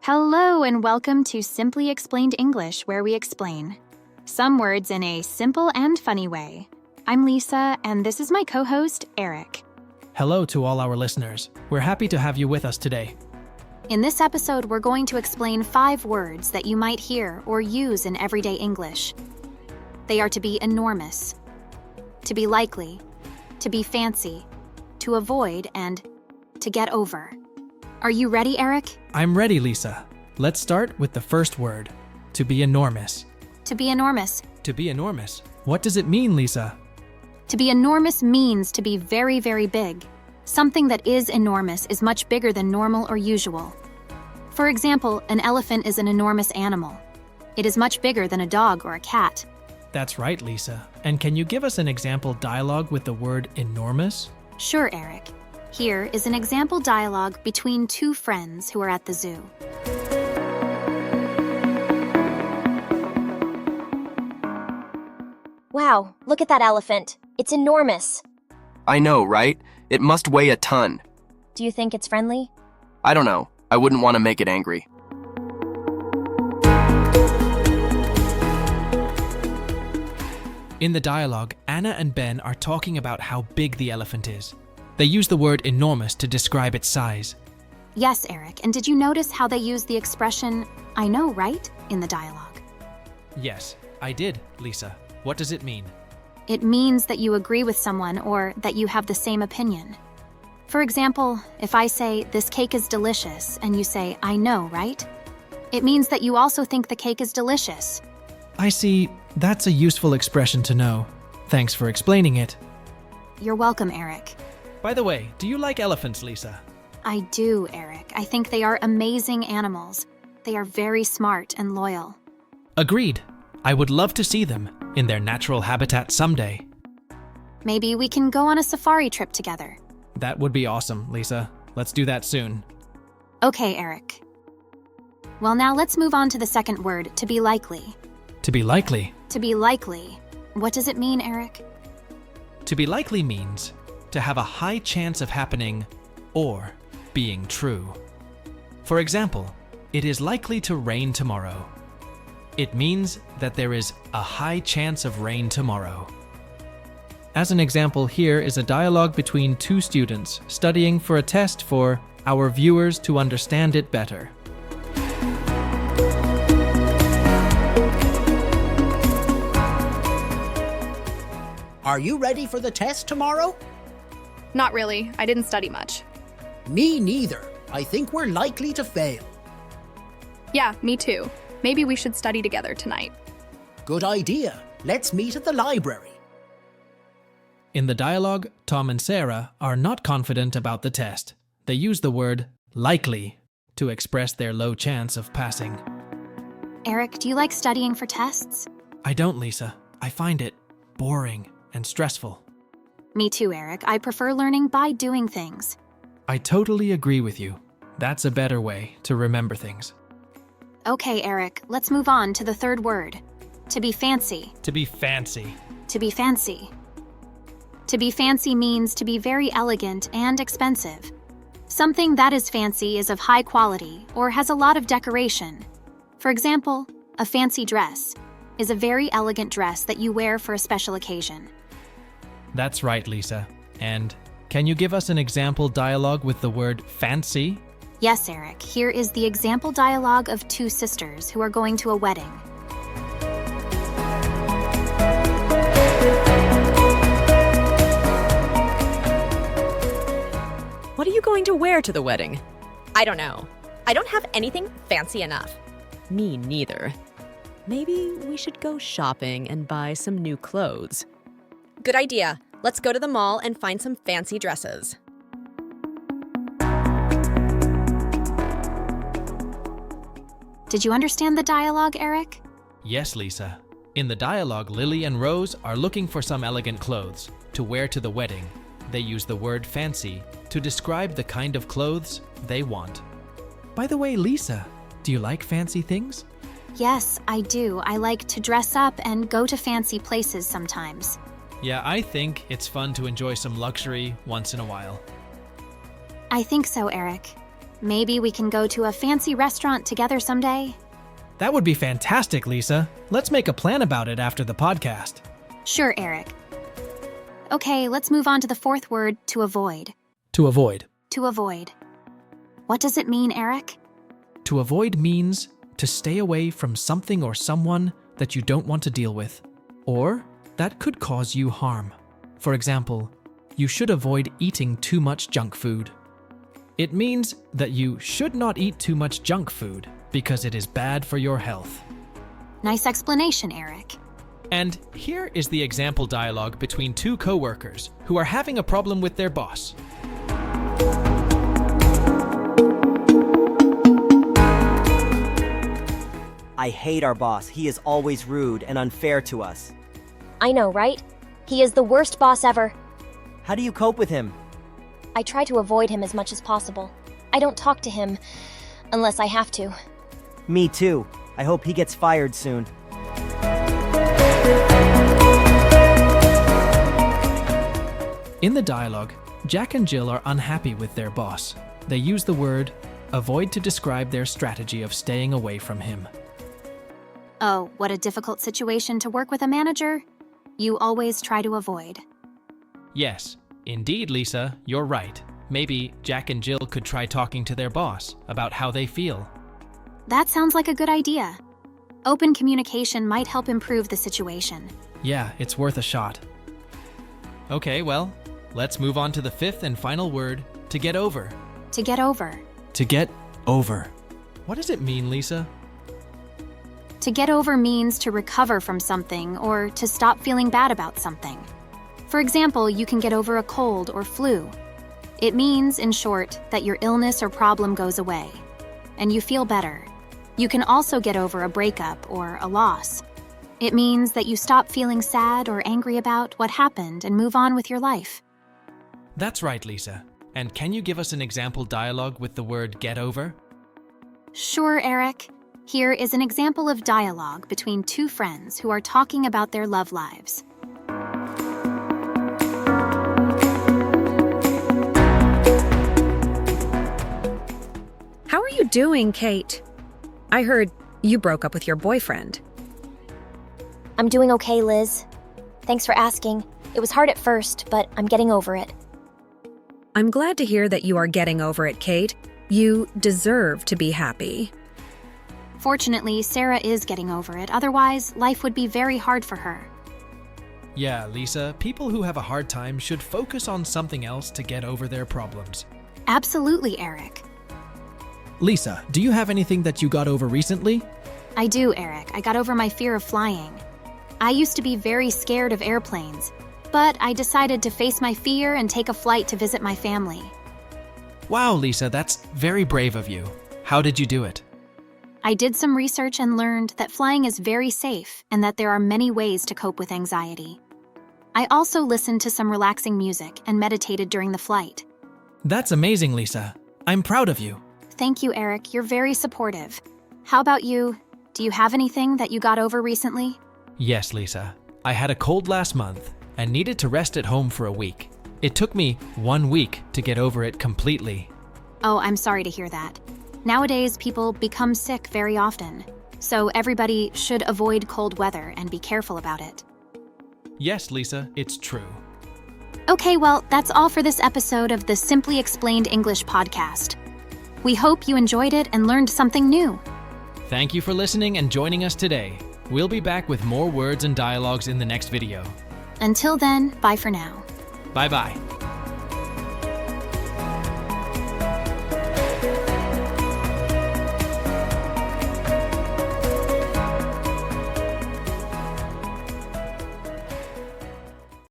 Hello and welcome to Simply Explained English, where we explain some words in a simple and funny way. I'm Lisa, and this is my co-host, Eric. Hello to all our listeners. We're happy to have you with us today. In this episode, we're going to explain 5 words that you might hear or use in everyday English. They are to be enormous, to be likely, to be fancy, to avoid, and to get over. Are you ready, Eric? I'm ready, Lisa. Let's start with the first word, to be enormous. To be enormous. To be enormous. What does it mean, Lisa? To be enormous means to be very, very big. Something that is enormous is much bigger than normal or usual. For example, an elephant is an enormous animal. It is much bigger than a dog or a cat. That's right, Lisa. And can you give us an example dialogue with the word enormous? Sure, Eric. Here is an example dialogue between 2 friends who are at the zoo. Wow, look at that elephant. It's enormous. I know, right? It must weigh a ton. Do you think it's friendly? I don't know. I wouldn't want to make it angry. In the dialogue, Anna and Ben are talking about how big the elephant is. They use the word enormous to describe its size. Yes, Eric, and did you notice how they use the expression, "I know, right?" in the dialogue? Yes, I did, Lisa. What does it mean? It means that you agree with someone or that you have the same opinion. For example, if I say, "This cake is delicious," and you say, "I know, right?" It means that you also think the cake is delicious. I see. That's a useful expression to know. Thanks for explaining it. You're welcome, Eric. By the way, do you like elephants, Lisa? I do, Eric. I think they are amazing animals. They are very smart and loyal. Agreed. I would love to see them in their natural habitat someday. Maybe we can go on a safari trip together. That would be awesome, Lisa. Let's do that soon. Okay, Eric. Well, now let's move on to the second word, to be likely. To be likely. To be likely. What does it mean, Eric? To be likely means to have a high chance of happening or being true. For example, it is likely to rain tomorrow. It means that there is a high chance of rain tomorrow. As an example, here is a dialogue between 2 students studying for a test for our viewers to understand it better. Are you ready for the test tomorrow? Not really. I didn't study much. Me neither. I think we're likely to fail. Yeah, me too. Maybe we should study together tonight. Good idea. Let's meet at the library. In the dialogue, Tom and Sarah are not confident about the test. They use the word likely to express their low chance of passing. Eric, do you like studying for tests? I don't, Lisa. I find it boring and stressful. Me too, Eric. I prefer learning by doing things. I totally agree with you. That's a better way to remember things. Okay, Eric, let's move on to the third word. To be fancy. To be fancy. To be fancy. To be fancy means to be very elegant and expensive. Something that is fancy is of high quality or has a lot of decoration. For example, a fancy dress is a very elegant dress that you wear for a special occasion. That's right, Lisa. And can you give us an example dialogue with the word fancy? Yes, Eric. Here is the example dialogue of 2 sisters who are going to a wedding. What are you going to wear to the wedding? I don't know. I don't have anything fancy enough. Me neither. Maybe we should go shopping and buy some new clothes. Good idea. Let's go to the mall and find some fancy dresses. Did you understand the dialogue, Eric? Yes, Lisa. In the dialogue, Lily and Rose are looking for some elegant clothes to wear to the wedding. They use the word fancy to describe the kind of clothes they want. By the way, Lisa, do you like fancy things? Yes, I do. I like to dress up and go to fancy places sometimes. Yeah, I think it's fun to enjoy some luxury once in a while. I think so, Eric. Maybe we can go to a fancy restaurant together someday? That would be fantastic, Lisa. Let's make a plan about it after the podcast. Sure, Eric. Okay, let's move on to the fourth word, to avoid. To avoid. To avoid. What does it mean, Eric? To avoid means to stay away from something or someone that you don't want to deal with, or that could cause you harm. For example, you should avoid eating too much junk food. It means that you should not eat too much junk food because it is bad for your health. Nice explanation, Eric. And here is the example dialogue between two co-workers who are having a problem with their boss. I hate our boss. He is always rude and unfair to us. I know, right? He is the worst boss ever. How do you cope with him? I try to avoid him as much as possible. I don't talk to him unless I have to. Me too. I hope he gets fired soon. In the dialogue, Jack and Jill are unhappy with their boss. They use the word avoid to describe their strategy of staying away from him. Oh, what a difficult situation to work with a manager. You always try to avoid. Yes, indeed, Lisa, you're right. Maybe Jack and Jill could try talking to their boss about how they feel. That sounds like a good idea. Open communication might help improve the situation. Yeah, it's worth a shot. Okay, well, let's move on to the fifth and final word, to get over. To get over. To get over. What does it mean, Lisa? To get over means to recover from something or to stop feeling bad about something. For example, you can get over a cold or flu. It means, in short, that your illness or problem goes away, and you feel better. You can also get over a breakup or a loss. It means that you stop feeling sad or angry about what happened and move on with your life. That's right, Lisa. And can you give us an example dialogue with the word get over? Sure, Eric. Here is an example of dialogue between two friends who are talking about their love lives. How are you doing, Kate? I heard you broke up with your boyfriend. I'm doing okay, Liz. Thanks for asking. It was hard at first, but I'm getting over it. I'm glad to hear that you are getting over it, Kate. You deserve to be happy. Fortunately, Sarah is getting over it. Otherwise, life would be very hard for her. Yeah, Lisa, people who have a hard time should focus on something else to get over their problems. Absolutely, Eric. Lisa, do you have anything that you got over recently? I do, Eric. I got over my fear of flying. I used to be very scared of airplanes, but I decided to face my fear and take a flight to visit my family. Wow, Lisa, that's very brave of you. How did you do it? I did some research and learned that flying is very safe and that there are many ways to cope with anxiety. I also listened to some relaxing music and meditated during the flight. That's amazing, Lisa. I'm proud of you. Thank you, Eric. You're very supportive. How about you? Do you have anything that you got over recently? Yes, Lisa. I had a cold last month and needed to rest at home for a week. It took me 1 week to get over it completely. Oh, I'm sorry to hear that. Nowadays, people become sick very often, so everybody should avoid cold weather and be careful about it. Yes, Lisa, it's true. Okay, well, that's all for this episode of the Simply Explained English podcast. We hope you enjoyed it and learned something new. Thank you for listening and joining us today. We'll be back with more words and dialogues in the next video. Until then, bye for now. Bye-bye.